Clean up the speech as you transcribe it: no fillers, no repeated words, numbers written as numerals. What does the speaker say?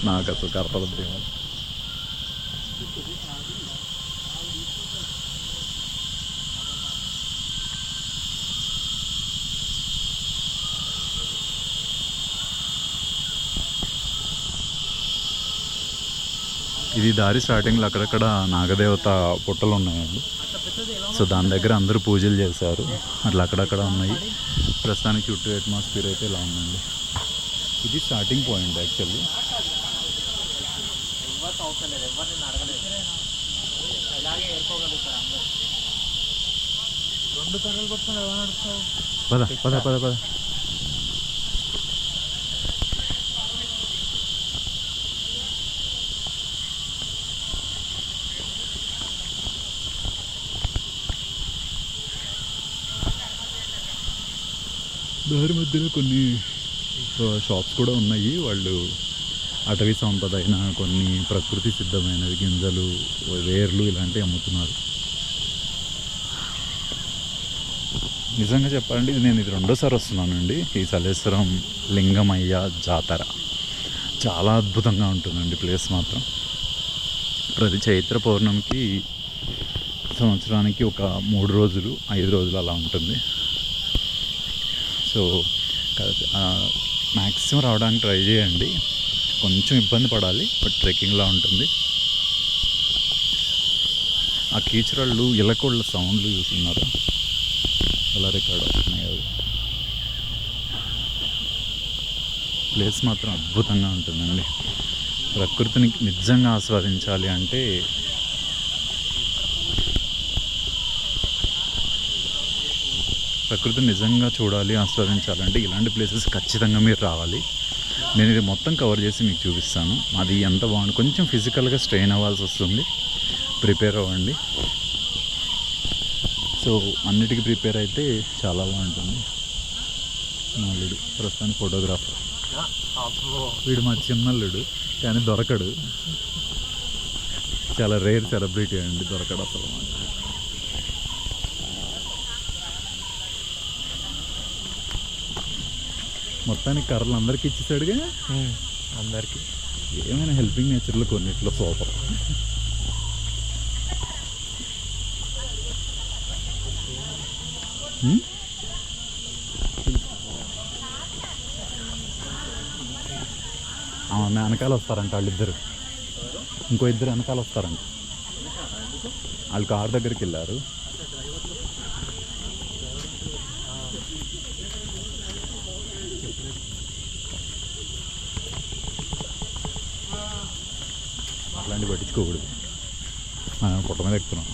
నాకు అసలు కనపడదు ఏమో. ఇది దారి స్టార్టింగ్లో అక్కడక్కడ నాగదేవత పుట్టలు ఉన్నాయండి. సో దాని దగ్గర అందరూ పూజలు చేశారు. అట్లా అక్కడక్కడ ఉన్నాయి. ప్రస్తుతానికి చుట్టూ అట్మాస్ఫియర్ అయితే ఇలా ఉందండి. ఇది స్టార్టింగ్ పాయింట్ యాక్చువల్లీ. పద పద పద పద. దారి మధ్యలో కొన్ని షాప్స్ కూడా ఉన్నాయి. వాళ్ళు అటవీ సంపద అయిన కొన్ని ప్రకృతి సిద్ధమైనవి, గింజలు, వేర్లు ఇలాంటివి అమ్ముతున్నారు. నిజంగా చెప్పాలంటే నేను ఇది రెండోసారి వస్తున్నానండి. ఈ సలేశ్వరం లింగమయ్య జాతర చాలా అద్భుతంగా ఉంటుందండి. ప్లేస్ మాత్రం ప్రతి చైత్ర పౌర్ణమికి సంవత్సరానికి ఒక 3 రోజులు 5 రోజులు అలా ఉంటుంది. సో మ్యాక్సిమం రావడానికి ట్రై చేయండి. కొంచెం ఇబ్బంది పడాలి, బట్ ట్రెక్కింగ్లా ఉంటుంది. ఆ కీచురాళ్ళు ఇలకోళ్ళ సౌండ్లు చూస్తున్నారా, అలా రికార్డ్ అవుతున్నాయి. అవి ప్లేస్ మాత్రం అద్భుతంగా ఉంటుందండి. ప్రకృతిని నిజంగా ఆస్వాదించాలి అంటే ప్రకృతిని నిజంగా చూడాలి, ఆస్వాదించాలంటే ఇలాంటి ప్లేసెస్ ఖచ్చితంగా మీరు రావాలి. నేను ఇది మొత్తం కవర్ చేసి మీకు చూపిస్తాను. అది ఎంత బాగుంది. కొంచెం ఫిజికల్గా స్ట్రెయిన్ అవ్వాల్సి వస్తుంది, ప్రిపేర్ అవ్వండి. సో అన్నిటికీ ప్రిపేర్ అయితే చాలా బాగుంటుంది. అల్లుడు ప్రస్తుతానికి ఫోటోగ్రాఫర్, వీడు మా చిన్నల్లుడు, కానీ దొరకడు. చాలా రేర్ సెలబ్రిటీ అండి, దొరకడు అసలు. మొత్తానికి కర్రలు అందరికీ ఇచ్చేసాడుగా. అందరికీ ఏమైనా హెల్పింగ్ నేచర్లో కొన్నిట్లో సూపర్. వెనకాల వస్తారంట వాళ్ళిద్దరు, ఇంకో ఇద్దరు వెనకాల వస్తారంట. వాళ్ళు కారు దగ్గరికి వెళ్ళారు. అట్లాంటివి పట్టించుకోకూడదు. మనం పుట్ట మీద ఎక్కుతున్నాం.